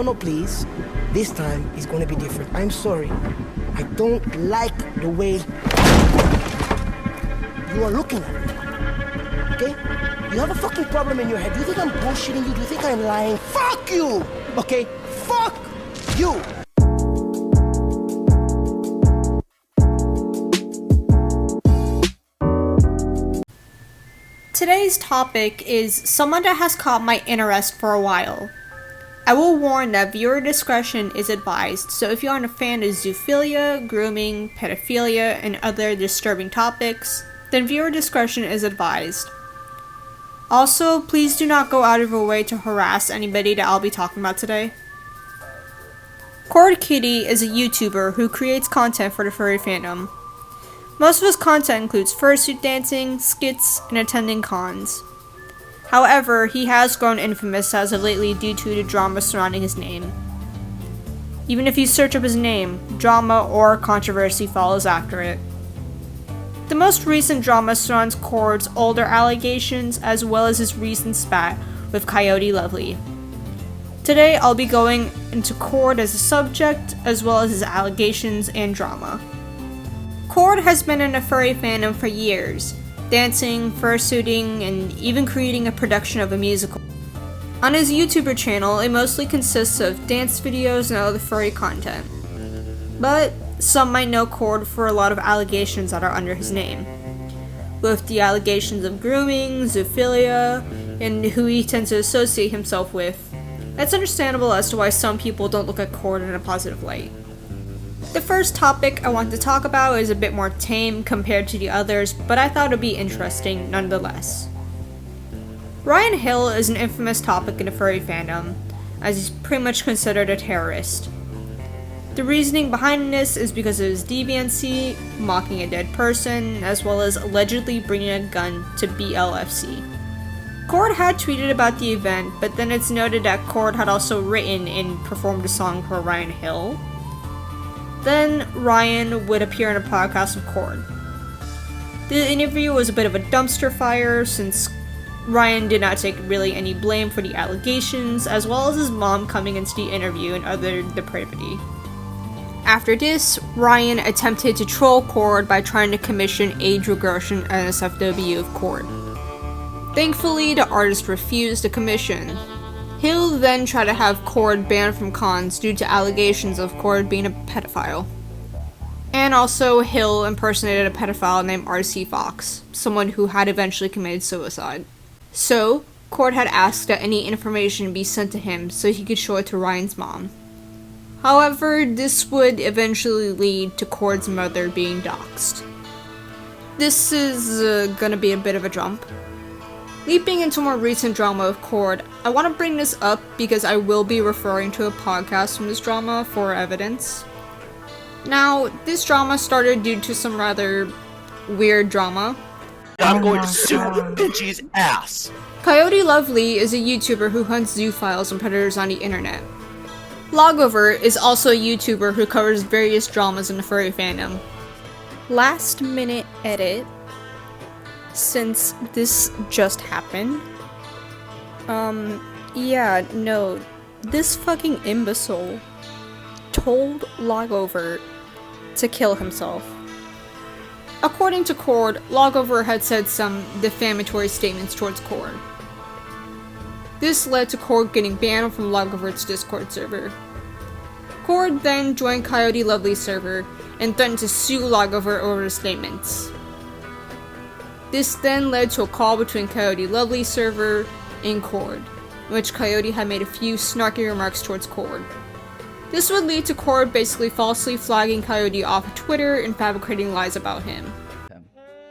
No, please. This time is going to be different. I'm sorry. I don't like the way you are looking at me. Okay? You have a fucking problem in your head. Do you think I'm bullshitting you? Do you think I'm lying? Fuck you! Okay? Fuck you! Today's topic is someone that has caught my interest for a while. I will warn that viewer discretion is advised, so if you aren't a fan of zoophilia, grooming, pedophilia, and other disturbing topics, then viewer discretion is advised. Also, please do not go out of your way to harass anybody that I'll be talking about today. Khord Kitty is a YouTuber who creates content for the furry fandom. Most of his content includes fursuit dancing, skits, and attending cons. However, he has grown infamous as of lately due to the drama surrounding his name. Even if you search up his name, drama or controversy follows after it. The most recent drama surrounds Khord's older allegations as well as his recent spat with Coyote Lovely. Today I'll be going into Khord as a subject as well as his allegations and drama. Khord has been in the furry fandom for years, dancing, fursuiting, and even creating a production of a musical. On his YouTuber channel, it mostly consists of dance videos and other furry content. But some might know Khord for a lot of allegations that are under his name, with the allegations of grooming, zoophilia, and who he tends to associate himself with. It's understandable as to why some people don't look at Khord in a positive light. The first topic I want to talk about is a bit more tame compared to the others, but I thought it would be interesting nonetheless. Ryan Hill is an infamous topic in the furry fandom, as he's pretty much considered a terrorist. The reasoning behind this is because of his deviancy, mocking a dead person, as well as allegedly bringing a gun to BLFC. Khord had tweeted about the event, but then it's noted that Khord had also written and performed a song for Ryan Hill. Then Ryan would appear in a podcast with Khord. The interview was a bit of a dumpster fire since Ryan did not take really any blame for the allegations, as well as his mom coming into the interview and other depravity. After this, Ryan attempted to troll Khord by trying to commission age regression NSFW of Khord. Thankfully, the artist refused the commission. Hill then tried to have Khord banned from cons due to allegations of Khord being a pedophile. And also, Hill impersonated a pedophile named RC Fox, someone who had eventually committed suicide. So, Khord had asked that any information be sent to him so he could show it to Ryan's mom. However, this would eventually lead to Khord's mother being doxxed. This is gonna be a bit of a jump. Leaping into more recent drama of Khord, I want to bring this up because I will be referring to a podcast from this drama for evidence. Now, this drama started due to some rather weird drama. I'm going to sue Pinchy's ass! Coyote Lovely is a YouTuber who hunts zoophiles and predators on the internet. Logover is also a YouTuber who covers various dramas in the furry fandom. Last minute edit. Since this just happened. This fucking imbecile told Logover to kill himself. According to Khord, Logover had said some defamatory statements towards Khord. This led to Khord getting banned from Logover's Discord server. Khord then joined Coyote Lovely's server and threatened to sue Logover over the statements. This then led to a call between Coyote Lovely's server and Khord, in which Coyote had made a few snarky remarks towards Khord. This would lead to Khord basically falsely flagging Coyote off of Twitter and fabricating lies about him.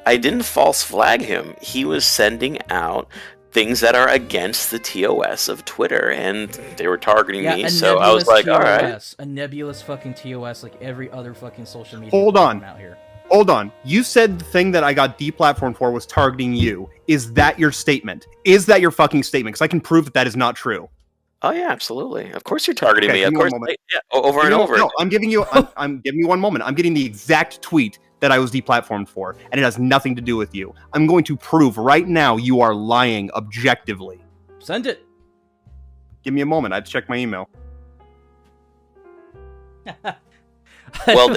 I didn't false flag him. He was sending out things that are against the TOS of Twitter, and they were targeting me, so I was like, alright. A nebulous fucking TOS like every other fucking social media Hold on. out here. Hold on. You said the thing that I got deplatformed for was targeting you. Is that your statement? Is that your fucking statement? Because I can prove that that is not true. Oh yeah, absolutely. Of course you're targeting me. Of Give me course, one moment. yeah, over and over. No, I'm giving you. I'm giving you one moment. I'm getting the exact tweet that I was deplatformed for, and it has nothing to do with you. I'm going to prove right now you are lying objectively. Send it. Give me a moment. I have to check my email. Well,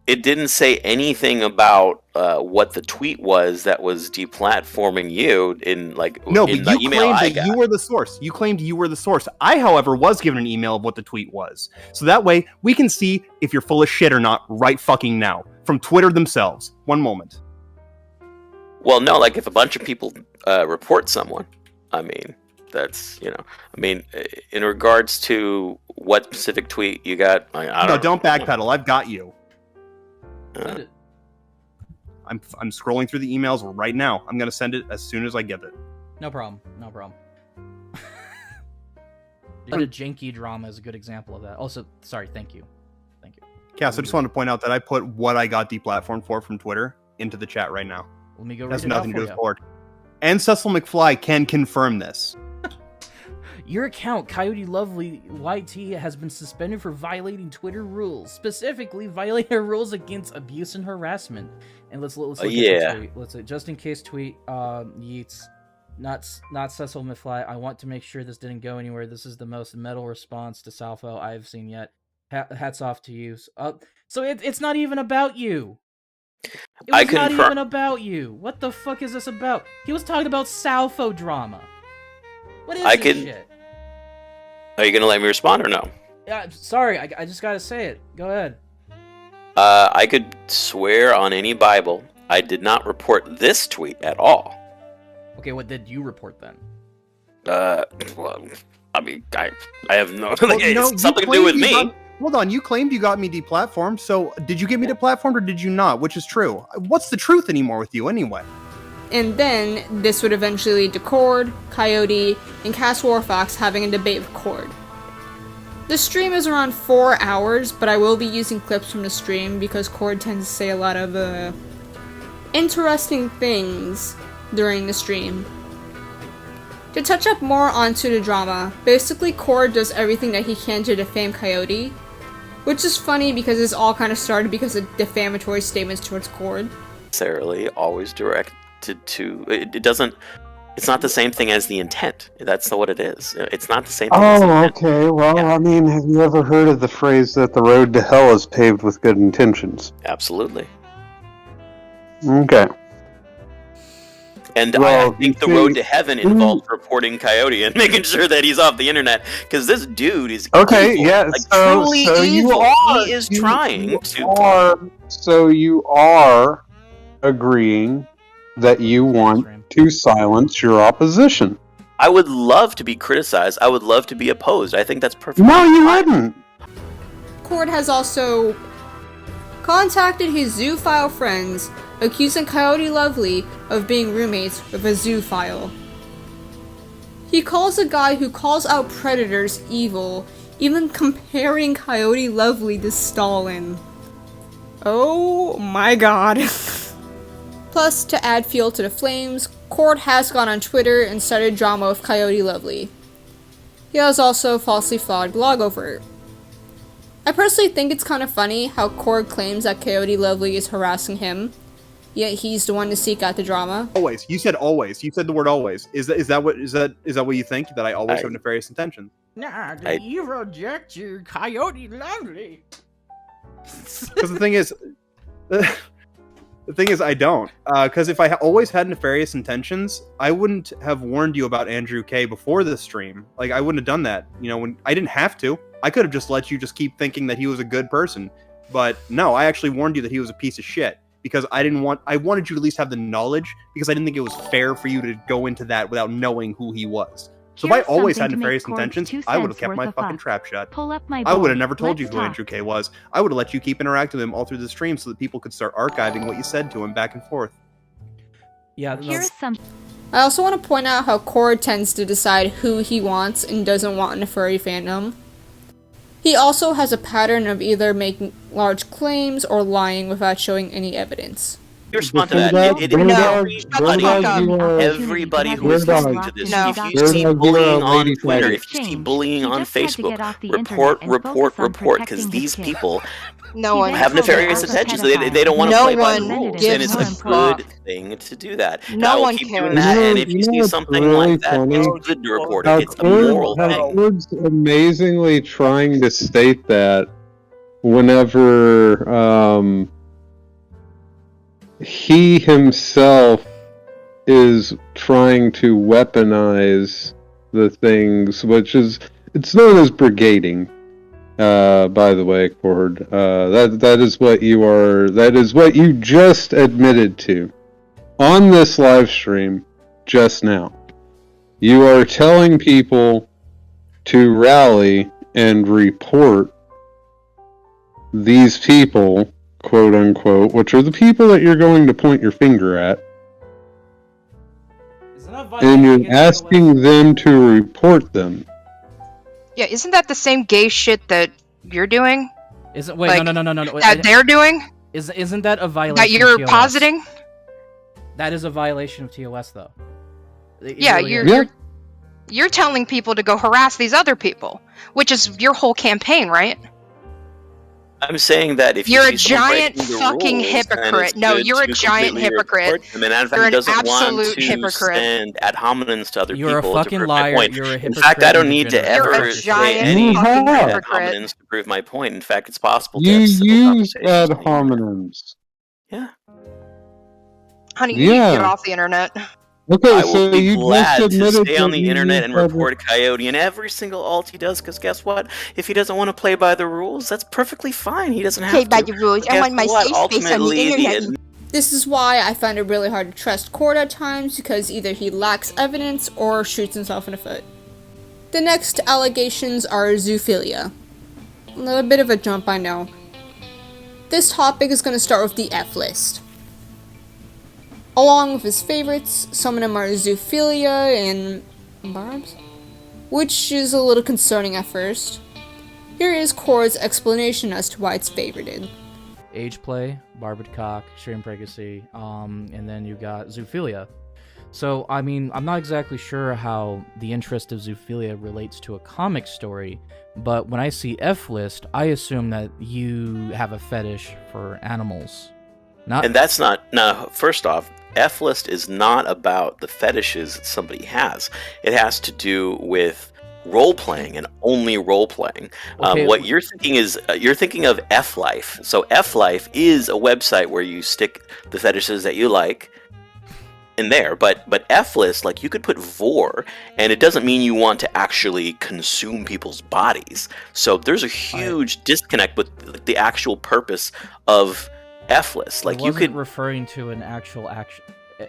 it didn't say anything about what the tweet was that was deplatforming you in but in the you email claimed I that got. you were the source. You claimed you were the source. I, however, was given an email of what the tweet was, so that way we can see if you're full of shit or not right fucking now from Twitter themselves. One moment. Well, no, like if a bunch of people report someone, I mean, that's, I mean, in regards to what specific tweet you got, Don't backpedal. I've got you. Send it. I'm scrolling through the emails right now. I'm gonna send it as soon as I get it. No problem. But a janky drama is a good example of that. Also, sorry, thank you. Cass, I just wanted to point out that I put what I got deplatformed for from Twitter into the chat right now. Let me go That's read it out nothing to for do with you. Khord. And Cecil McFly can confirm this. Your account, Coyote Lovely YT, has been suspended for violating Twitter rules, specifically violating their rules against abuse and harassment. And let's look at the tweet. Let's say, just in case tweet, Yeats, not Cecil McFly. I want to make sure this didn't go anywhere. This is the most metal response to Salfo I've seen yet. Hats off to you. So it's not even about you. It was not even about you. What the fuck is this about? He was talking about Salfo drama. What is this shit? Are you gonna let me respond or no? Yeah, sorry, I just gotta say it. Go ahead. I could swear on any Bible I did not report this tweet at all. Okay, what did you report then? Well, I mean, I have no... it's something to do with me. Hold on, you claimed you got me deplatformed, so did you get me deplatformed or did you not? Which is true? What's the truth anymore with you anyway? And then, this would eventually lead to Khord, Coyote, and Cass Warfox having a debate with Khord. The stream is around 4 hours, but I will be using clips from the stream because Khord tends to say a lot of interesting things during the stream. To touch up more onto the drama, basically Khord does everything that he can to defame Coyote, which is funny because this all kind of started because of defamatory statements towards Khord. Necessarily always directed to it's not the same thing as the intent. That's what it is. It's not the same thing as the intent. Okay. Well, yeah. I mean, have you ever heard of the phrase that the road to hell is paved with good intentions? Absolutely. Okay. And I think the road to heaven involves reporting Coyote and making sure that he's off the internet, because this dude is okay. Evil. Yeah, truly evil. You are. He is trying to. So you are agreeing that you want to silence your opposition. I would love to be criticized. I would love to be opposed. I think that's perfect. No, you wouldn't. Khord has also contacted his zoophile friends, accusing Coyote Lovely of being roommates with a zoophile. He calls a guy who calls out predators evil, even comparing Coyote Lovely to Stalin. Oh my god. Plus, to add fuel to the flames, Khord has gone on Twitter and started drama with Coyote Lovely. He has also falsely flagged Log over it. I personally think it's kind of funny how Khord claims that Coyote Lovely is harassing him, yet he's the one to seek out the drama. Always. You said always. You said the word always. Is that what you think? That I always have nefarious intentions? Nah, you reject your Coyote Lovely. Because the thing is, I don't. Because if I always had nefarious intentions, I wouldn't have warned you about Andrew K before this stream. Like, I wouldn't have done that. When I didn't have to. I could have just let you just keep thinking that he was a good person. But no, I actually warned you that he was a piece of shit. Because I wanted you to at least have the knowledge, because I didn't think it was fair for you to go into that without knowing who he was. So if I always had nefarious intentions, I would have kept my fucking trap shut. I would have never told you who Andrew K was. I would have let you keep interacting with him all through the stream so that people could start archiving what you said to him back and forth. Yeah, I also want to point out how Khord tends to decide who he wants and doesn't want in the furry fandom. He also has a pattern of either making large claims or lying without showing any evidence. You respond to that. Everybody who is listening to this, if you see bullying on Twitter, if you see bullying on Facebook, report, because these people have nefarious intentions. They don't want to play by the rules, and it's a good thing to do that. No one keep cares. doing that, and if you see something like that, it's good to report it. It's a moral thing. Khord's amazingly trying to state that whenever he himself is trying to weaponize the things, which is, it's known as brigading. By the way, Khord, that is what you are. That is what you just admitted to on this live stream just now. You are telling people to rally and report these people, quote unquote, which are the people that you're going to point your finger at, and you're asking them to report them. Yeah, isn't that the same gay shit that you're doing? Isn't wait no that they're doing? Isn't that a violation? That you're of TOS? positing? That is a violation of TOS, though. Yeah, you're telling people to go harass these other people, which is your whole campaign, right? I'm saying that if you're a giant fucking hypocrite. No, you're a giant hypocrite. You're an absolute hypocrite. Send ad hominems to other you're people. You're a fucking liar. You're a hypocrite. In fact, I don't need to ever you're a giant say fucking ad hypocrite. hominems to prove my point. In fact, it's possible to You have civil use ad conversations. hominems. Yeah. Honey, you need to get off the internet. Okay, I will so be you glad just to admitted stay on that the you internet and used report Coyote in every single alt he does, because guess what? If he doesn't want to play by the rules, that's perfectly fine. He doesn't have Play to. by the rules. I want my safe space on the internet. This is why I find it really hard to trust Khord at times, because either he lacks evidence or shoots himself in the foot. The next allegations are zoophilia. A little bit of a jump, I know. This topic is going to start with the F list. Along with his favorites, some of them are Zoophilia and Barbs, which is a little concerning at first. Here is Khord's explanation as to why it's favorited. Age play, barbed cock, extreme pregnancy, and then you got Zoophilia. So, I mean, I'm not exactly sure how the interest of Zoophilia relates to a comic story, but when I see F-list, I assume that you have a fetish for animals. And that's not, no, first off, F-list is not about the fetishes that somebody has. It has to do with role-playing and only role-playing. Okay. What you're thinking is, you're thinking of F-Life. So F-Life is a website where you stick the fetishes that you like in there, but F-list, like, you could put vor, and it doesn't mean you want to actually consume people's bodies. So there's a huge disconnect with the actual purpose of F-list. Like, you could referring to an actual action,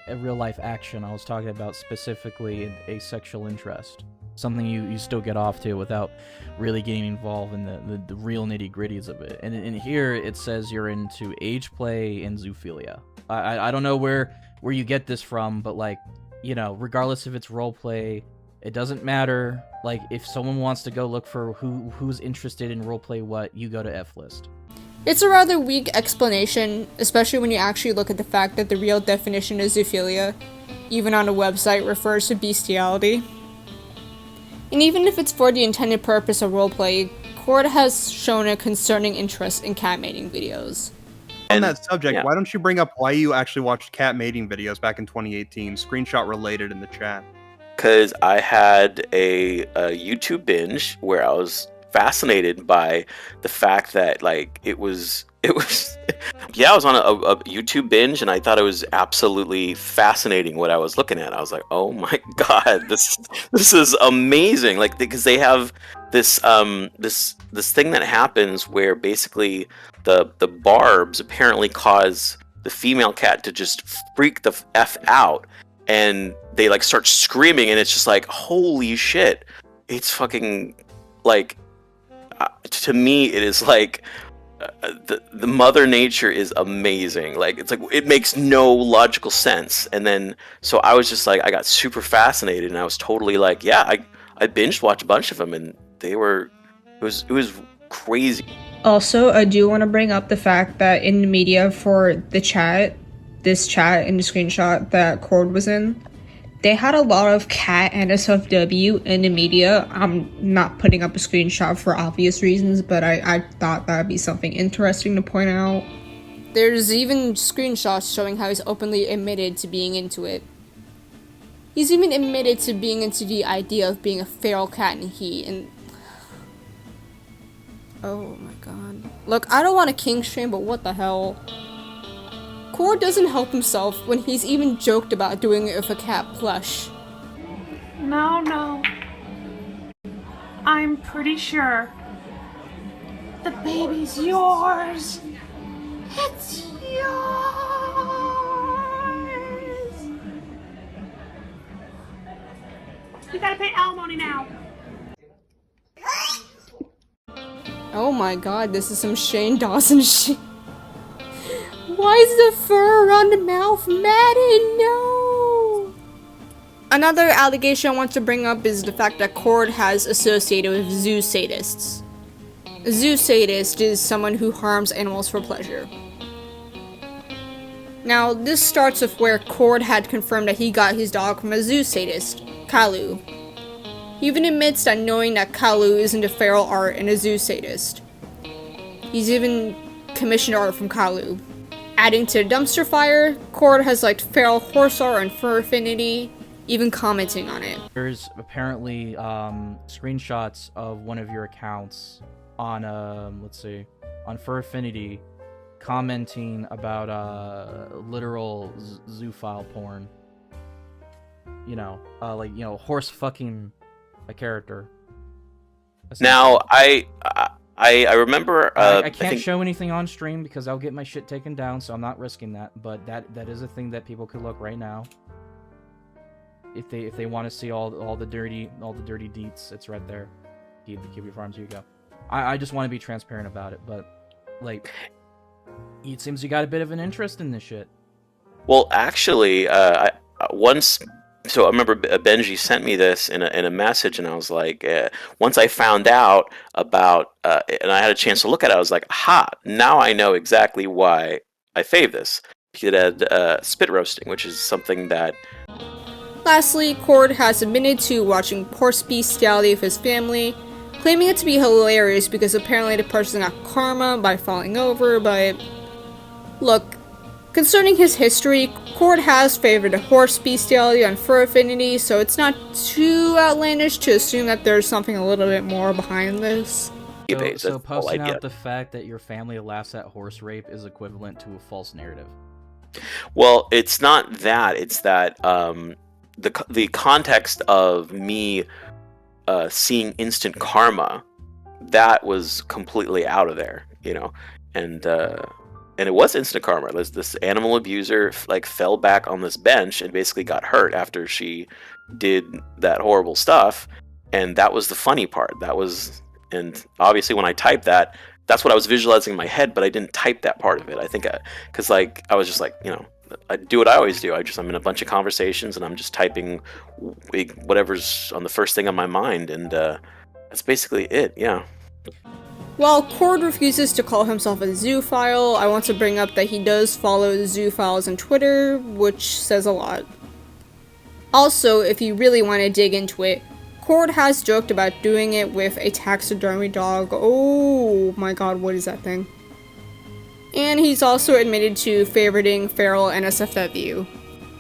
a real life action. I was talking about specifically a sexual interest, something you still get off to without really getting involved in the real nitty gritties of it. And in here it says you're into age play and zoophilia. I don't know where you get this from, but, like, you know, regardless if it's role play, it doesn't matter. Like, if someone wants to go look for who's interested in role play, you go to F-list. It's a rather weak explanation, especially when you actually look at the fact that the real definition of zoophilia, even on a website, refers to bestiality. And even if it's for the intended purpose of roleplay, Khord has shown a concerning interest in cat mating videos. On that subject, why don't you bring up why you actually watched cat mating videos back in 2018? Screenshot related in the chat. Because I had a YouTube binge where I was fascinated by the fact that, like, it was yeah, I was on a YouTube binge and I thought it was absolutely fascinating what I was looking at. I was like, oh my god, this is amazing. Like, because they have this this thing that happens where basically the barbs apparently cause the female cat to just freak the F out, and they, like, start screaming, and it's just like, holy shit, it's fucking, like, to me, it is like the Mother Nature is amazing. Like, it's like, it makes no logical sense. And then, so I was just like, I got super fascinated, and I was totally like, yeah, I binged watched a bunch of them, and it was crazy. Also, I do want to bring up the fact that in the media for this chat in the screenshot that Khord was in, they had a lot of cat and SFW in the media. I'm not putting up a screenshot for obvious reasons, but I thought that would be something interesting to point out. There's even screenshots showing how he's openly admitted to being into it. He's even admitted to being into the idea of being a feral cat and Oh my god. Look, I don't want a king stream, but what the hell? Khord doesn't help himself when he's even joked about doing it with a cat plush. No. I'm pretty sure the baby's yours. It's yours. You gotta pay alimony now. Oh my god, this is some Shane Dawson shit. Why is the fur around the mouth matted? No! Another allegation I want to bring up is the fact that Khord has associated with zoo sadists. A zoo sadist is someone who harms animals for pleasure. Now, this starts with where Khord had confirmed that he got his dog from a zoo sadist, Kalu. He even admits that knowing that Kalu is into feral art and a zoo sadist. He's even commissioned art from Kalu. Adding to the dumpster fire, Khord has liked feral horse art on Fur Affinity, even commenting on it. There's apparently screenshots of one of your accounts on on Fur Affinity commenting about literal zoophile porn. Horse fucking a character. Now, I remember. I can't show anything on stream because I'll get my shit taken down, so I'm not risking that. But that is a thing that people could look right now. If they want to see all the dirty deets, it's right there. The Kiwi Farms. Here you go. I just want to be transparent about it, but like, it seems you got a bit of an interest in this shit. Well, actually, So I remember Benji sent me this in a message, and I was like, once I found out about, and I had a chance to look at it, I was like, aha, now I know exactly why I fave this. It had spit roasting, which is something that... Lastly, Khord has admitted to watching horse bestiality with his family, claiming it to be hilarious because apparently the person got karma by falling over, but... Look, concerning his history, Khord has favored a horse bestiality on Fur Affinity, so it's not too outlandish to assume that there's something a little bit more behind this. So posting out the fact that your family laughs at horse rape is equivalent to a false narrative. Well, it's not that. It's that the context of me seeing instant karma, that was completely out of there, and it was instant karma. This animal abuser fell back on this bench and basically got hurt after she did that horrible stuff, and that was the funny part. And obviously when I typed that, that's what I was visualizing in my head, but I didn't type that part of it. I think because I was just like, I do what I always do. I'm in a bunch of conversations and I'm just typing whatever's on the first thing on my mind, and that's basically it. Yeah. While Khord refuses to call himself a zoophile, I want to bring up that he does follow the zoophiles on Twitter, which says a lot. Also, if you really want to dig into it, Khord has joked about doing it with a taxidermy dog. Oh my god, what is that thing? And he's also admitted to favoriting feral NSFW.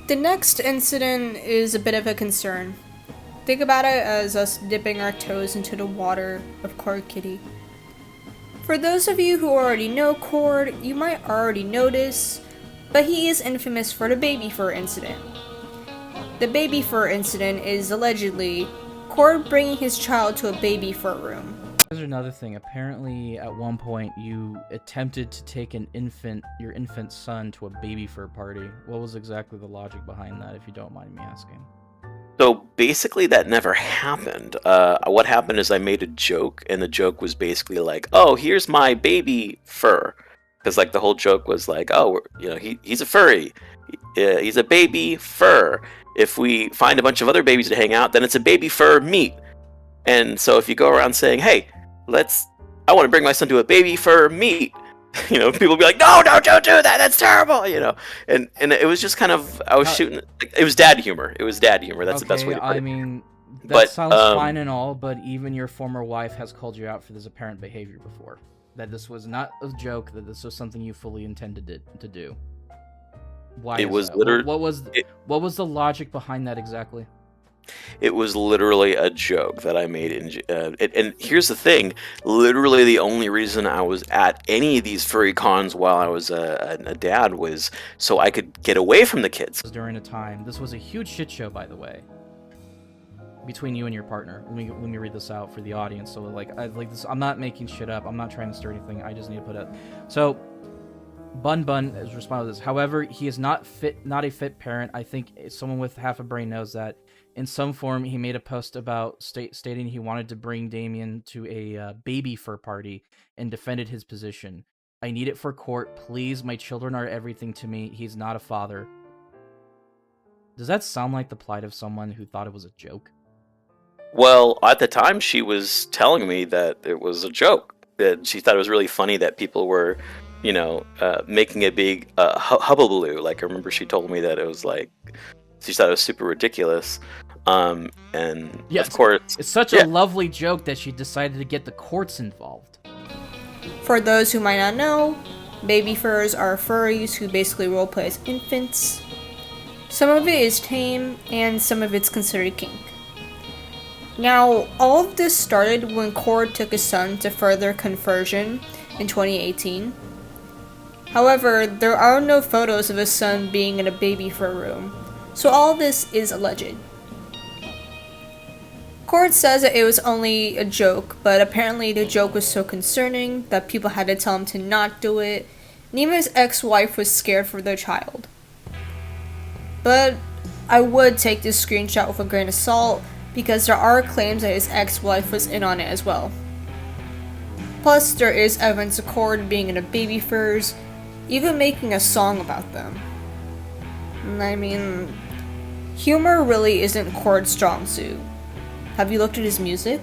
The next incident is a bit of a concern. Think about it as us dipping our toes into the water of Khord Kitty. For those of you who already know Khord, you might already know this, but he is infamous for the baby fur incident. The baby fur incident is allegedly Khord bringing his child to a baby fur room. There's another thing. Apparently, at one point, you attempted to take your infant son to a baby fur party. What was exactly the logic behind that, if you don't mind me asking? So basically that never happened. What happened is I made a joke, and the joke was basically like, oh, here's my baby fur. Because the whole joke was like, oh, he's a furry. He's a baby fur. If we find a bunch of other babies to hang out, then it's a baby fur meet. And so if you go around saying, hey, I want to bring my son to a baby fur meet, people will be like, no, don't do that, that's terrible, and it was just kind of, I was shooting, it was dad humor, that's the best way to put it. That sounds fine and all, but even your former wife has called you out for this apparent behavior before. That this was not a joke, that this was something you fully intended to do. Why? It was literally... What was the logic behind that exactly? It was literally a joke that I made. And here's the thing. Literally the only reason I was at any of these furry cons while I was a dad was so I could get away from the kids. During a time, this was a huge shit show, by the way, between you and your partner. Let me read this out for the audience. So this, I'm not making shit up. I'm not trying to stir anything. I just need to put it. So Bun has responded to this. However, he is not a fit parent. I think someone with half a brain knows that. In some form, he made a post about stating he wanted to bring Damien to a baby fur party and defended his position. I need it for court. Please, my children are everything to me. He's not a father. Does that sound like the plight of someone who thought it was a joke? Well, at the time, she was telling me that it was a joke. That she thought it was really funny that people were, making a big hubbubaloo. Like, I remember she told me that it was like, she thought it was super ridiculous. And of course, it's such a lovely joke that she decided to get the courts involved. For those who might not know, baby furs are furries who basically roleplay as infants. Some of it is tame, and some of it's considered kink. Now, all of this started when Khord took his son to further conversion in 2018. However, there are no photos of his son being in a baby fur room, so all this is alleged. Khord says that it was only a joke, but apparently the joke was so concerning that people had to tell him to not do it, and even his ex-wife was scared for their child. But I would take this screenshot with a grain of salt, because there are claims that his ex-wife was in on it as well. Plus, there is evidence of Khord being in a baby furs, even making a song about them. I mean, humor really isn't Khord's strong suit. Have you looked at his music?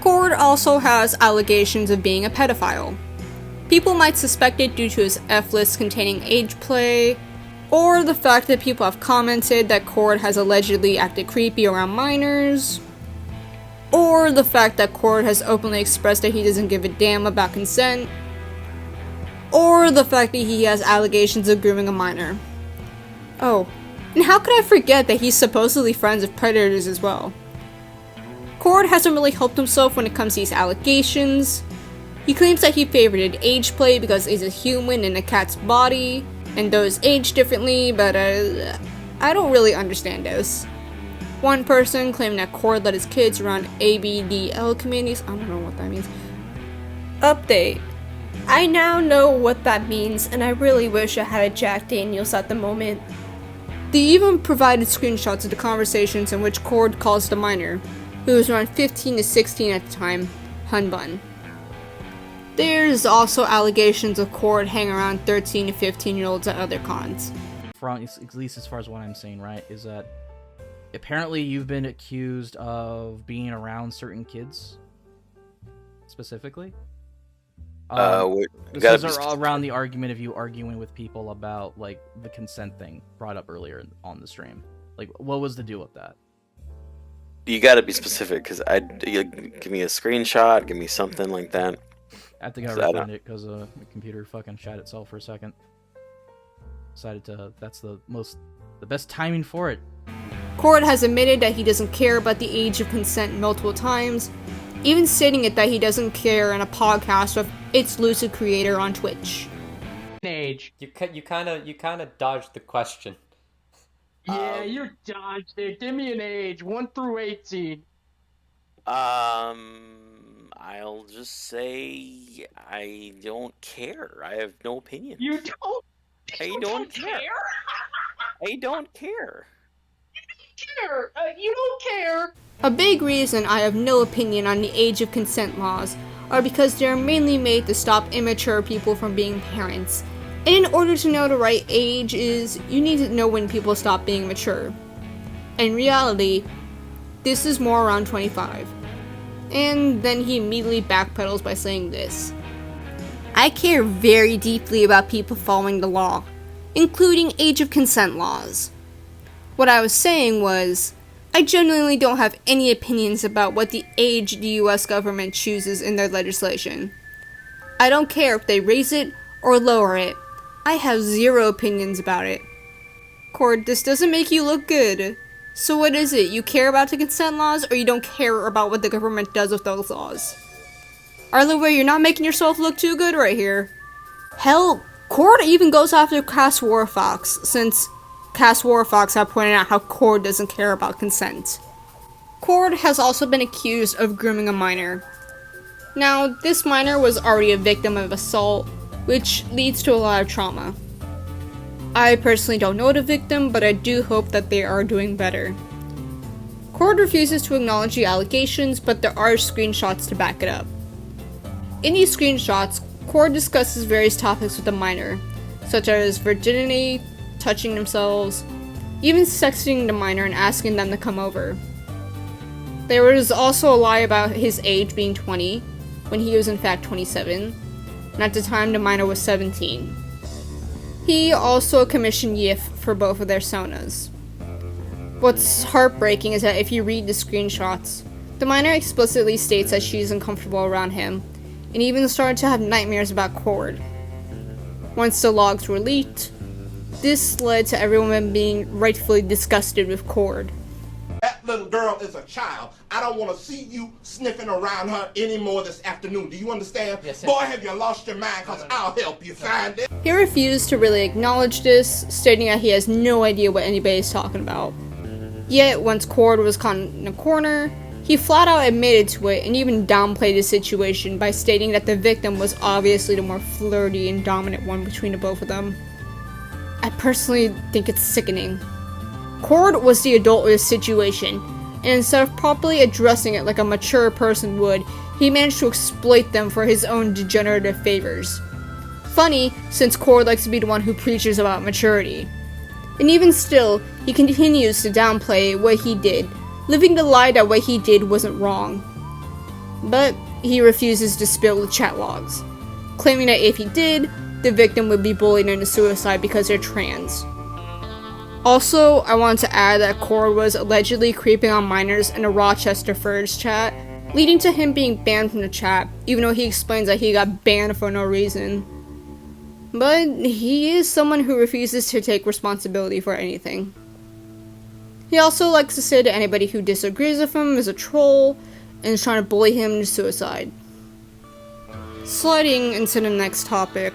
Khord also has allegations of being a pedophile. People might suspect it due to his F-list containing age play, or the fact that people have commented that Khord has allegedly acted creepy around minors, or the fact that Khord has openly expressed that he doesn't give a damn about consent, or the fact that he has allegations of grooming a minor. Oh, and how could I forget that he's supposedly friends with predators as well? Khord hasn't really helped himself when it comes to these allegations. He claims that he favorited age play because he's a human in a cat's body, and those age differently, but I don't really understand this. One person claimed that Khord let his kids run ABDL communities. I don't know what that means. Update. I now know what that means, and I really wish I had a Jack Daniels at the moment. They even provided screenshots of the conversations in which Khord calls the minor, who was around 15 to 16 at the time, Hunbun. There's also allegations of Khord hanging around 13 to 15-year-olds at other cons. At least as far as what I'm saying, right, is that apparently you've been accused of being around certain kids, specifically? This is around the argument of you arguing with people about, like, the consent thing brought up earlier on the stream. Like, what was the deal with that? You gotta be specific, because give me a screenshot, give me something like that. I think I refound it because the computer fucking shot itself for a second. Decided to, that's the best timing for it. Khord has admitted that he doesn't care about the age of consent multiple times, even stating it that he doesn't care in a podcast with its Lucid creator on Twitch. Age. You kind of dodged the question. Yeah, you dodged it. Give me an age, 1 through 18. I'll just say I don't care. I have no opinion. You don't? I don't care. I don't care. You don't care. A big reason I have no opinion on the age of consent laws are because they are mainly made to stop immature people from being parents. And in order to know the right age is, you need to know when people stop being mature. In reality, this is more around 25. And then he immediately backpedals by saying this. I care very deeply about people following the law, including age of consent laws. What I was saying was, I genuinely don't have any opinions about what the age the US government chooses in their legislation. I don't care if they raise it or lower it. I have zero opinions about it. Khord, this doesn't make you look good. So what is it? You care about the consent laws, or you don't care about what the government does with those laws? Arlenway, you're not making yourself look too good right here. Hell, Khord even goes after Cass Warfox, since Cass Warfox have pointed out how Khord doesn't care about consent. Khord has also been accused of grooming a minor. Now, this minor was already a victim of assault, which leads to a lot of trauma. I personally don't know the victim, but I do hope that they are doing better. Khord refuses to acknowledge the allegations, but there are screenshots to back it up. In these screenshots, Khord discusses various topics with the minor, such as virginity, touching themselves, even sexting the minor and asking them to come over. There was also a lie about his age being 20, when he was in fact 27, and at the time the minor was 17. He also commissioned Yif for both of their sonas. What's heartbreaking is that if you read the screenshots, the minor explicitly states that she's uncomfortable around him, and even started to have nightmares about Khord. Once the logs were leaked, this led to everyone being rightfully disgusted with Khord. That little girl is a child. I don't want to see you sniffing around her anymore this afternoon. Do you understand? Yes, boy, have you lost your mind, because I'll help you find it. He refused to really acknowledge this, stating that he has no idea what anybody is talking about. Yet, once Khord was caught in a corner, he flat out admitted to it and even downplayed the situation by stating that the victim was obviously the more flirty and dominant one between the both of them. I personally think it's sickening. Khord was the adult of the situation, and instead of properly addressing it like a mature person would, he managed to exploit them for his own degenerative favors. Funny, since Khord likes to be the one who preaches about maturity. And even still, he continues to downplay what he did, living the lie that what he did wasn't wrong. But he refuses to spill the chat logs, claiming that if he did, the victim would be bullied into suicide because they're trans. Also, I want to add that Khord was allegedly creeping on minors in a Rochester Furs chat, leading to him being banned from the chat, even though he explains that he got banned for no reason. But he is someone who refuses to take responsibility for anything. He also likes to say that anybody who disagrees with him is a troll and is trying to bully him into suicide. Sliding into the next topic,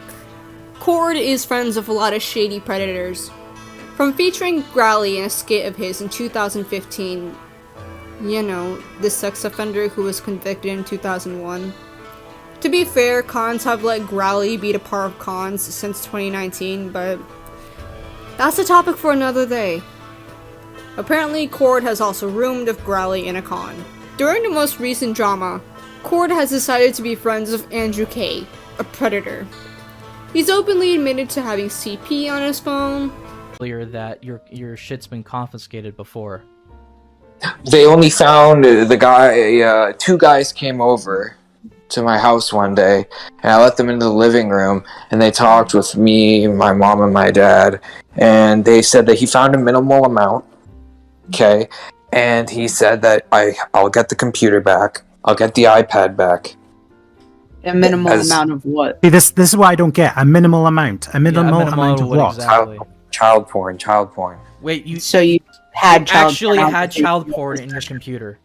Khord is friends with a lot of shady predators. From featuring Growly in a skit of his in 2015, you know, the sex offender who was convicted in 2001. To be fair, cons have let Growly be a part of cons since 2019, but that's a topic for another day. Apparently, Khord has also roomed with Growly in a con. During the most recent drama, Khord has decided to be friends with Andrew K, a predator. He's openly admitted to having CP on his phone. That your shit's been confiscated before. They only found the guy. Two guys came over to my house one day, and I let them into the living room, and they talked with me, my mom, and my dad, and they said that he found a minimal amount. Okay, and he said that I'll get the computer back. I'll get the iPad back. A minimal amount of what? See, this is what I don't get. A minimal amount. A minimal amount of what? Exactly? Child porn. Wait, you had child porn in your computer?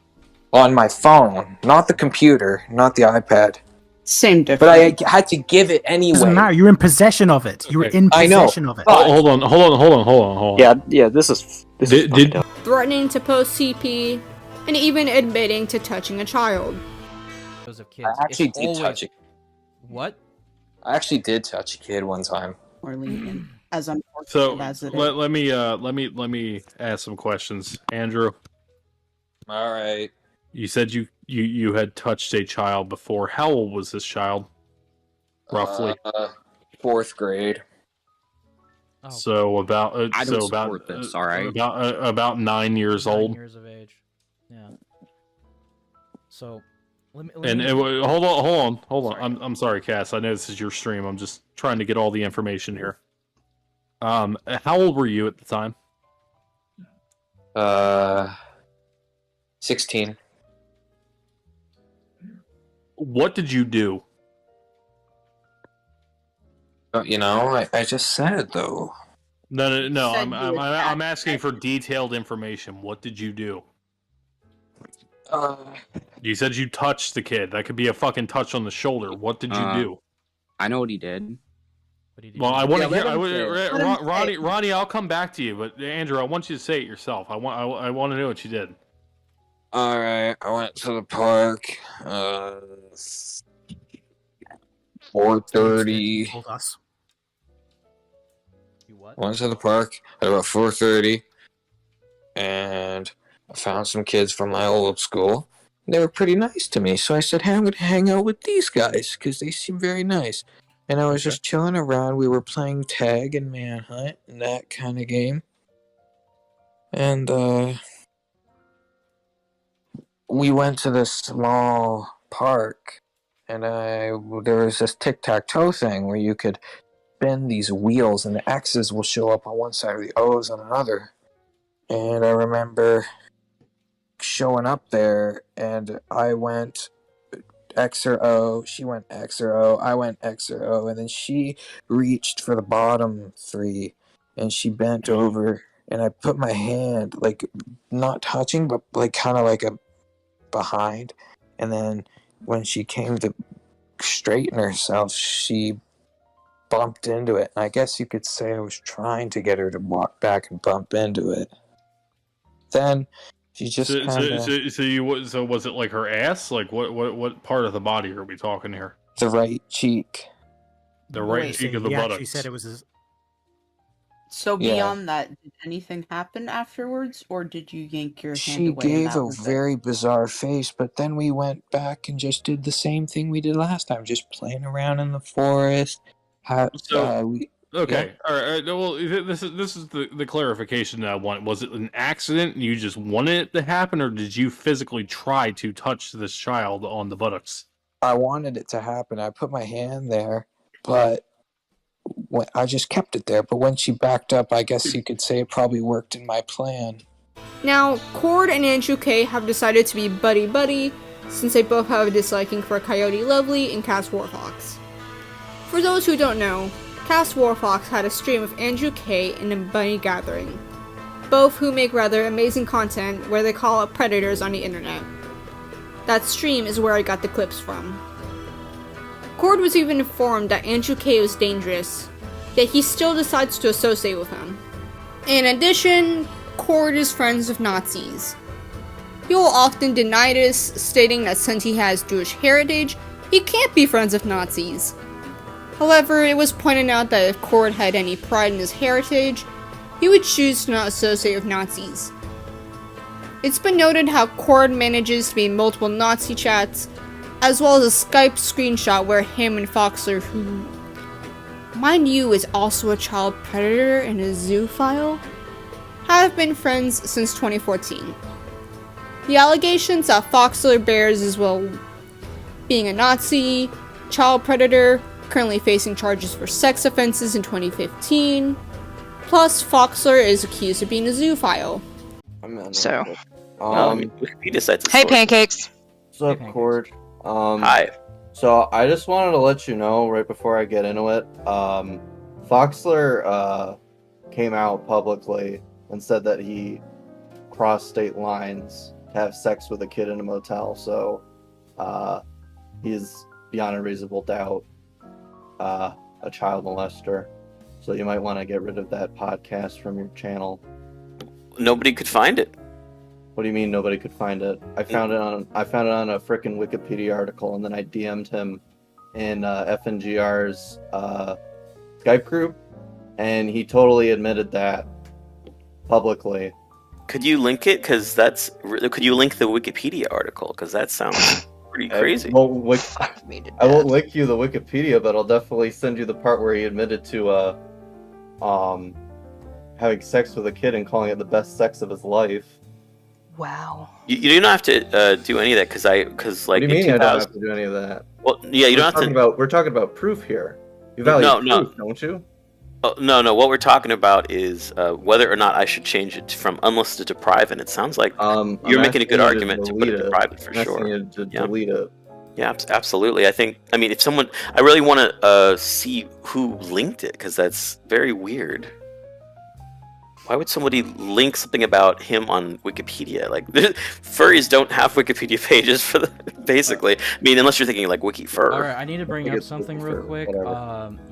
On my phone, not the computer, not the iPad. Same difference. But I had to give it anyway. Doesn't matter. You're in possession of it. You're in possession of it. Oh, hold on. Yeah. This is threatening to post CP, and even admitting to touching a child. I actually did touch it. What? I actually did touch a kid one time. Or leaving. As unfortunate So as it is. let me ask some questions, Andrew. All right. You said you had touched a child before. How old was this child? Roughly. 4th grade. Oh. So about this. All right. About 9 years old. 9 years of age. Yeah. So. Hold on. I'm sorry, Cass. I know this is your stream. I'm just trying to get all the information here. How old were you at the time? 16. What did you do? You know, I just said though. No. I'm asking for detailed information. What did you do? You said you touched the kid. That could be a fucking touch on the shoulder. What did you do? I know what he did. Well, I want to hear. Ronnie, I'll come back to you, but Andrew, I want you to say it yourself. I want to know what you did. All right, I went to the park. 4:30. Told us. Went to the park at about 4:30, and I found some kids from my old school. They were pretty nice to me, so I said, "Hey, I'm gonna hang out with these guys because they seem very nice." And I was just chilling around. We were playing tag and manhunt and that kind of game. And we went to this small park, and there was this tic-tac-toe thing where you could spin these wheels, and the X's will show up on one side or the O's on another. And I remember showing up there, and I went X or O, she went X or O, I went X or O, and then she reached for the bottom three, and she bent over, and I put my hand, like, not touching, but, like, kind of like a behind, and then when she came to straighten herself, she bumped into it, and I guess you could say I was trying to get her to walk back and bump into it. Then she just So was it like her ass? Like what part of the body are we talking here? The right cheek. The right cheek of the buttocks. She said it was his... So beyond that, did anything happen afterwards, or did you yank your hand She away? gave a very bizarre face, but then we went back and just did the same thing we did last time, just playing around in the forest. Okay. All right. Well, this is the clarification that I want. Was it an accident and you just wanted it to happen, or did you physically try to touch this child on the buttocks? I wanted it to happen. I put my hand there, but I just kept it there. But when she backed up, I guess you could say it probably worked in my plan. Now, Khord and Andrew K have decided to be buddy-buddy, since they both have a disliking for Coyote Lovely and Cass Warfox. For those who don't know, Cass Warfox had a stream with Andrew K in a bunny gathering, both who make rather amazing content where they call up predators on the internet. That stream is where I got the clips from. Khord was even informed that Andrew K was dangerous, yet he still decides to associate with him. In addition, Khord is friends with Nazis. He will often deny this, stating that since he has Jewish heritage, he can't be friends with Nazis. However, it was pointed out that if Khord had any pride in his heritage, he would choose to not associate with Nazis. It's been noted how Khord manages to be in multiple Nazi chats, as well as a Skype screenshot where him and Foxler, who, mind you, is also a child predator and a zoophile, have been friends since 2014. The allegations that Foxler bears as well being a Nazi, child predator, currently facing charges for sex offenses in 2015, plus Foxler is accused of being a zoophile. So, Wikipedia cites hey Pancakes. What's up, Khord? Hi. So I just wanted to let you know right before I get into it, Foxler came out publicly and said that he crossed state lines to have sex with a kid in a motel, so he's beyond a reasonable doubt a child molester. So you might want to get rid of that podcast from your channel. Nobody could find it. What do you mean nobody could find it? I found it on a frickin' Wikipedia article, and then I DM'd him in FNGR's Skype group, and he totally admitted that publicly. Could you link it? Could you link the Wikipedia article? Because that sounds pretty crazy. I won't link you the Wikipedia, but I'll definitely send you the part where he admitted to having sex with a kid and calling it the best sex of his life. Wow. You don't have to do any of that because like what do you mean in 2000... I don't have to do any of that? Well, yeah, you don't have to. We're talking about proof here. You value proof, don't you? Oh, no. What we're talking about is whether or not I should change it from unlisted to private. It sounds like you're making a good argument to put it to private for sure. To delete it. Yeah, absolutely. I mean, if someone, I really want to see who linked it, because that's very weird. Why would somebody link something about him on Wikipedia? Like, furries don't have Wikipedia pages for basically. I mean, unless you're thinking like Wiki Fur. All right, I need to bring up something real quick.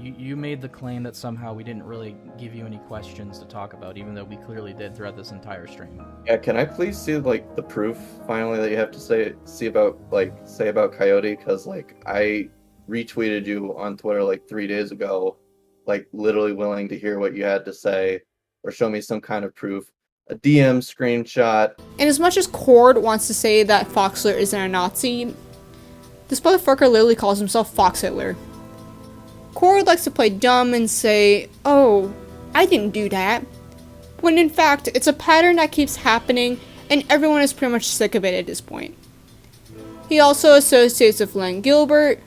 You made the claim that somehow we didn't really give you any questions to talk about, even though we clearly did throughout this entire stream. Yeah, can I please see like the proof finally that you have to say about Coyote? Because like I retweeted you on Twitter like 3 days ago, like literally willing to hear what you had to say. Or show me some kind of proof. A DM screenshot. And as much as Khord wants to say that Foxler isn't a Nazi, this motherfucker literally calls himself Fox Hitler. Khord likes to play dumb and say, oh, I didn't do that. When in fact, it's a pattern that keeps happening and everyone is pretty much sick of it at this point. He also associates with Len Gilbert,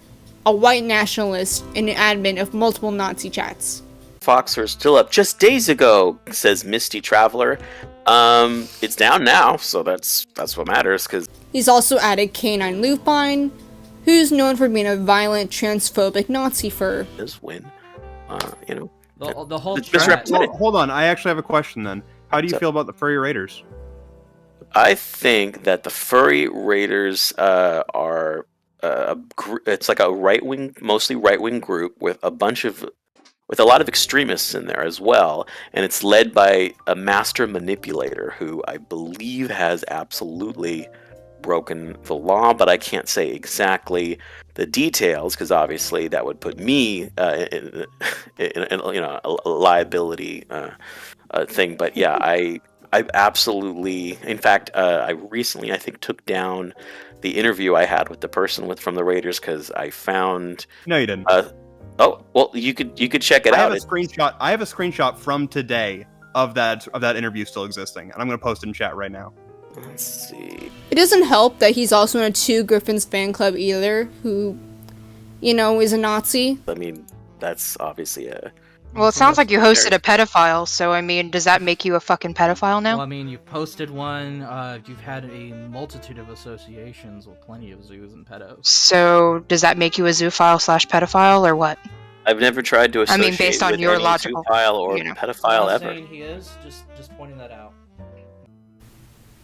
a white nationalist and an admin of multiple Nazi chats. Foxler still up just days ago, says Misty Traveler. It's down now, so that's what matters. Because he's also added Canine Lupine, who's known for being a violent, transphobic Nazi fur. This win, the whole chat. Hold on, I actually have a question. Then, how do you feel about the furry raiders? I think that the furry raiders are it's like a mostly right wing group with a lot of extremists in there as well, and it's led by a master manipulator who I believe has absolutely broken the law, but I can't say exactly the details because obviously that would put me in a liability thing. But yeah, I absolutely. In fact, I recently I think took down the interview I had with the person from the Raiders because I found. No, you didn't. Oh well, you could check it out. I have a screenshot from today of that interview still existing, and I'm going to post it in chat right now. Let's see. It doesn't help that he's also in a Two Griffins fan club either, who, is a Nazi. I mean, that's obviously a. Well, it sounds like you hosted a pedophile, so I mean, does that make you a fucking pedophile now? Well, I mean, you've posted one, you've had a multitude of associations with plenty of zoos and pedos. So, does that make you a zoophile/pedophile, or what? I've never tried to associate based on with your any logical, zoophile or pedophile ever. He is, just pointing that out.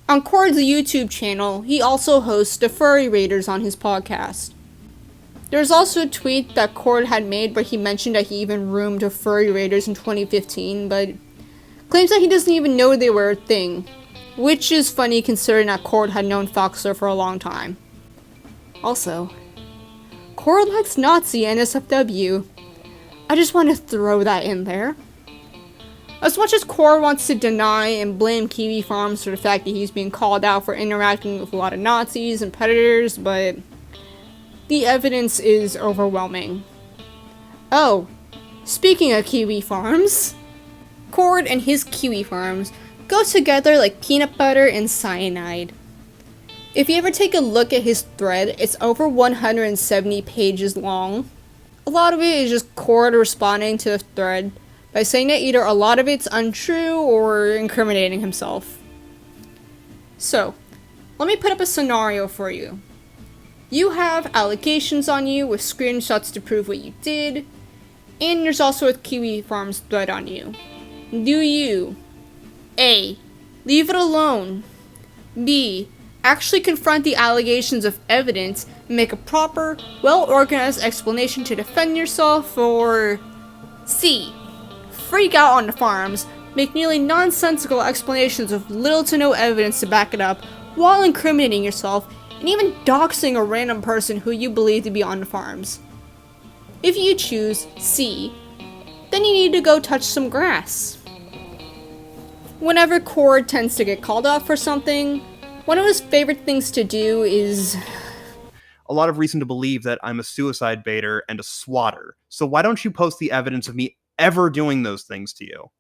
On Khord's YouTube channel, he also hosts the Furry Raiders on his podcast. There's also a tweet that Khord had made where he mentioned that he even roomed with Furry Raiders in 2015, but claims that he doesn't even know they were a thing, which is funny considering that Khord had known Foxler for a long time. Also, Khord likes Nazi NSFW. I just want to throw that in there. As much as Khord wants to deny and blame Kiwi Farms for the fact that he's being called out for interacting with a lot of Nazis and predators, but the evidence is overwhelming. Oh, speaking of Kiwi Farms, Khord and his Kiwi Farms go together like peanut butter and cyanide. If you ever take a look at his thread, it's over 170 pages long. A lot of it is just Khord responding to the thread by saying that either a lot of it's untrue or incriminating himself. So, let me put up a scenario for you. You have allegations on you with screenshots to prove what you did, and there's also a Kiwi Farms thread on you. Do you A. Leave it alone, B. Actually confront the allegations of evidence and make a proper, well-organized explanation to defend yourself, or C. Freak out on the farms, make nearly nonsensical explanations with little to no evidence to back it up, while incriminating yourself, and even doxing a random person who you believe to be on the farms? If you choose C, then you need to go touch some grass. Whenever Khord tends to get called out for something, one of his favorite things to do is a lot of reason to believe that I'm a suicide baiter and a swatter. So why don't you post the evidence of me ever doing those things to you?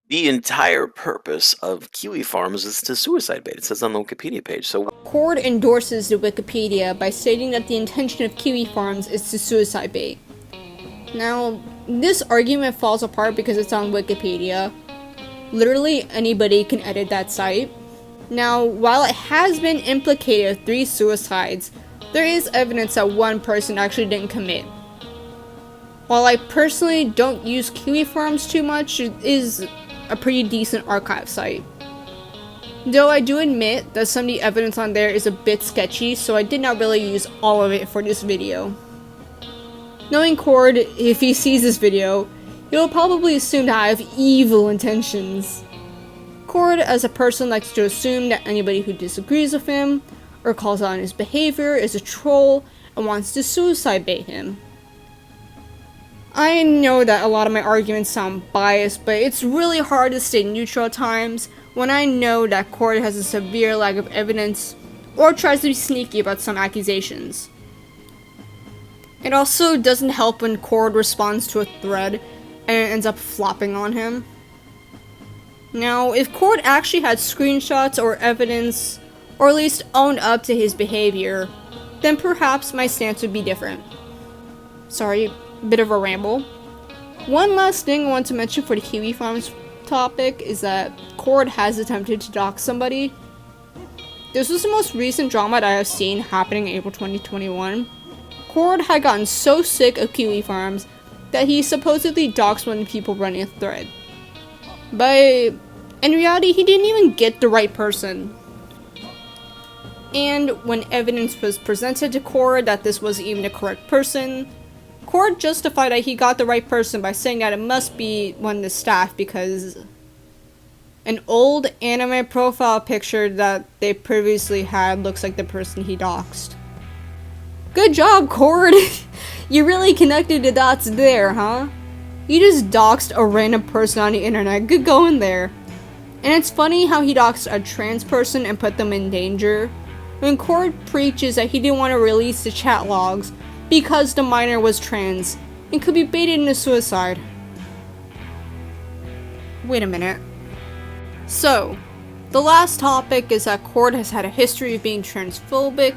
The entire purpose of Kiwi Farms is to suicide bait. It says on the Wikipedia page. So Khord endorses the Wikipedia by stating that the intention of Kiwi Farms is to suicide bait. Now, this argument falls apart because it's on Wikipedia. Literally anybody can edit that site. Now, while it has been implicated with 3 suicides, there is evidence that one person actually didn't commit. While I personally don't use Kiwi Farms too much, it is a pretty decent archive site. Though I do admit that some of the evidence on there is a bit sketchy, so I did not really use all of it for this video. Knowing Khord, if he sees this video, he will probably assume that I have evil intentions. Khord, as a person, likes to assume that anybody who disagrees with him or calls out on his behavior is a troll and wants to suicide bait him. I know that a lot of my arguments sound biased, but it's really hard to stay neutral at times when I know that Khord has a severe lack of evidence or tries to be sneaky about some accusations. It also doesn't help when Khord responds to a thread and it ends up flopping on him. Now, if Khord actually had screenshots or evidence, or at least owned up to his behavior, then perhaps my stance would be different. Sorry, bit of a ramble. One last thing I want to mention for the Kiwi Farms topic is that Khord has attempted to dox somebody. This was the most recent drama that I have seen happening in April 2021. Khord had gotten so sick of Kiwi Farms that he supposedly doxed one of the people running a thread. But in reality, he didn't even get the right person. And when evidence was presented to Khord that this wasn't even the correct person, Khord justified that he got the right person by saying that it must be one of the staff because an old anime profile picture that they previously had looks like the person he doxed. Good job, Khord! You really connected the dots there, huh? You just doxed a random person on the internet. Good going there. And it's funny how he doxed a trans person and put them in danger, when Khord preaches that he didn't want to release the chat logs because the minor was trans and could be baited into suicide. Wait a minute. So, the last topic is that Khord has had a history of being transphobic,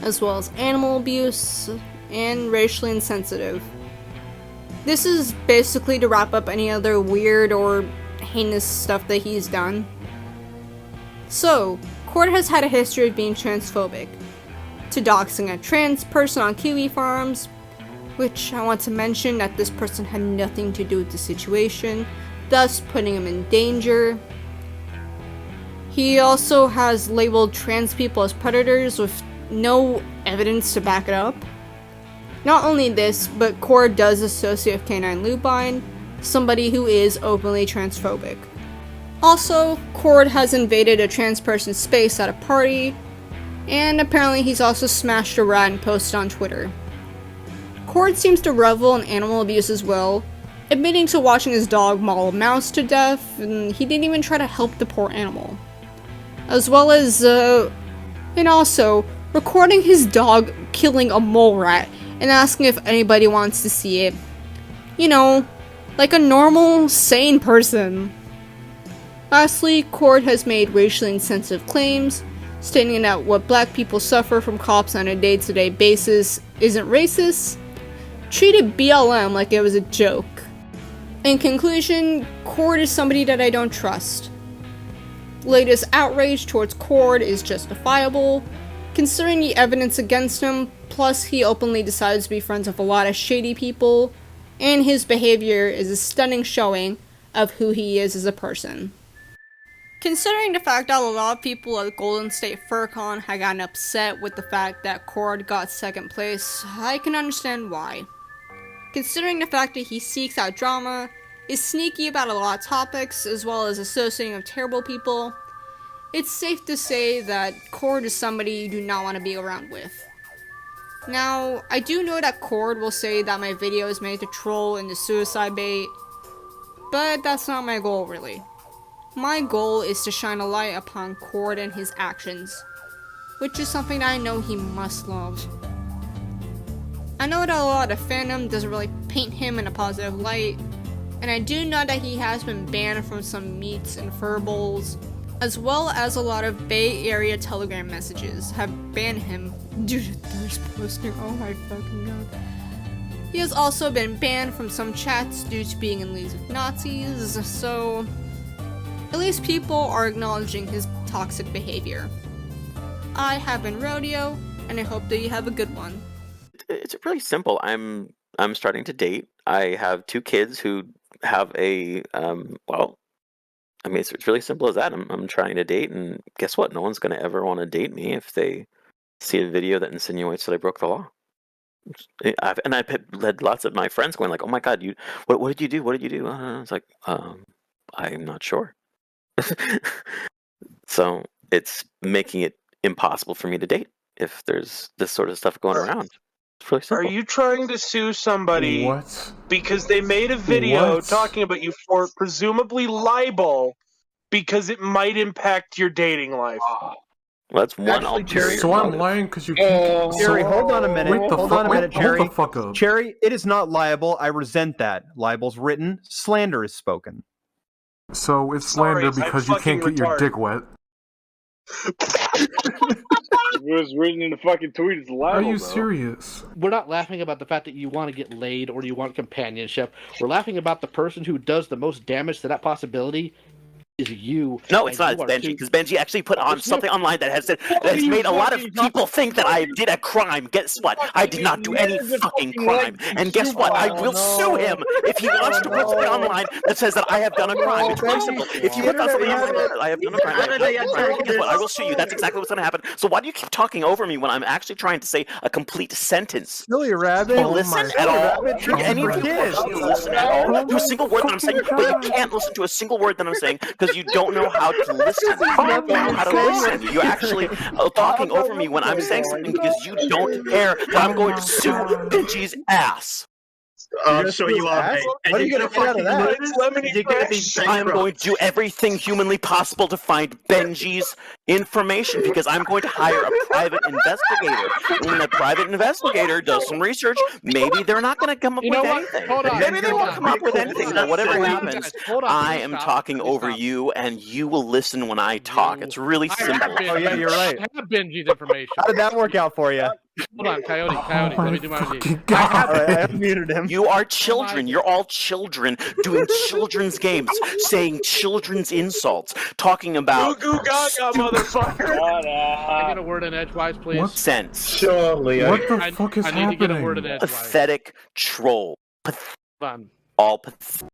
as well as animal abuse, and racially insensitive. This is basically to wrap up any other weird or heinous stuff that he's done. So, Khord has had a history of being transphobic, to doxing a trans person on Kiwi Farms, which I want to mention that this person had nothing to do with the situation, thus putting him in danger. He also has labeled trans people as predators with no evidence to back it up. Not only this, but Khord does associate with Canine Lupine, somebody who is openly transphobic. Also, Khord has invaded a trans person's space at a party, and apparently he's also smashed a rat and posted on Twitter. Khord seems to revel in animal abuse as well, admitting to watching his dog maul a mouse to death, and he didn't even try to help the poor animal. As well as, and also, recording his dog killing a mole rat and asking if anybody wants to see it. You know, like a normal, sane person. Lastly, Khord has made racially insensitive claims, stating that what black people suffer from cops on a day-to-day basis isn't racist, treated BLM like it was a joke. In conclusion, Khord is somebody that I don't trust. Latest outrage towards Khord is justifiable, considering the evidence against him, plus he openly decides to be friends with a lot of shady people, and his behavior is a stunning showing of who he is as a person. Considering the fact that a lot of people at Golden State FurCon had gotten upset with the fact that Khord got second place, I can understand why. Considering the fact that he seeks out drama, is sneaky about a lot of topics, as well as associating with terrible people, it's safe to say that Khord is somebody you do not want to be around with. Now, I do know that Khord will say that my video is made to troll and to suicide bait, but that's not my goal really. My goal is to shine a light upon Khord and his actions, which is something that I know he must love. I know that a lot of fandom doesn't really paint him in a positive light, and I do know that he has been banned from some meets and fur bowls, as well as a lot of Bay Area Telegram messages have banned him due to thirst posting. Oh my fucking god. He has also been banned from some chats due to being in leagues with Nazis, so at least people are acknowledging his toxic behavior. I have been Rodeo, and I hope that you have a good one. It's really simple. I'm starting to date. I have 2 kids who have a well, I mean, it's really simple as that. I'm trying to date, and guess what? No one's going to ever want to date me if they see a video that insinuates that I broke the law. I've led lots of my friends going like, "Oh my God, what did you do? What did you do?" It's like, I'm not sure. So it's making it impossible for me to date if there's this sort of stuff going around. It's really simple. Are you trying to sue somebody because they made a video talking about you for presumably libel because it might impact your dating life? Well, that's one ulterior. So I'm lying because you can't. Cherry, hold on a minute. Hold on a minute, Cherry. Hold the fuck up. Cherry, it is not liable. I resent that. Libel's written. Slander is spoken. So it's slander because you can't get your dick wet. It was written in the fucking tweet. It's libel. Are you serious? We're not laughing about the fact that you want to get laid or you want companionship. We're laughing about the person who does the most damage to that possibility. Is you. No, it's not. It's Benji, because Benji actually put on something online that has made a lot of people think that I did a crime. Guess what? I did not do any fucking crime. And guess what? I will sue him if he wants to put something online that says that I have done a crime. It's really simple. If you put on something online that I have done a crime, guess what? I will sue you. That's exactly what's going to happen. So why do you keep talking over me when I'm actually trying to say a complete sentence? Silly rabbit. You listen at all? Any of you listen at all to a single word that I'm saying? But you can't listen to a single word that I'm saying because you don't know how to listen. You don't know how to listen. You're actually talking over me when I'm saying something because you don't care that I'm going to sue Benji's ass. So you are. What are you going to get out of that? I'm going to do everything humanly possible to find Benji's information because I'm going to hire a private investigator. When the private investigator does some research, maybe they're not going to come up with anything. Maybe they won't come up with anything. But whatever happens, I am talking over you, and you will listen when I talk. It's really simple. Oh yeah, you're right. I have Benji's information. How did that work out for you? Hold on, Coyote, let me do my review. I unmuted him. You are children. You're all children doing children's games, saying children's insults, talking about. Goo goo gaga, motherfucker! I get a word in edgewise, please. What sense? Surely. What the fuck is happening? I need to get a word in edgewise. Pathetic troll. Fun. All pathetic.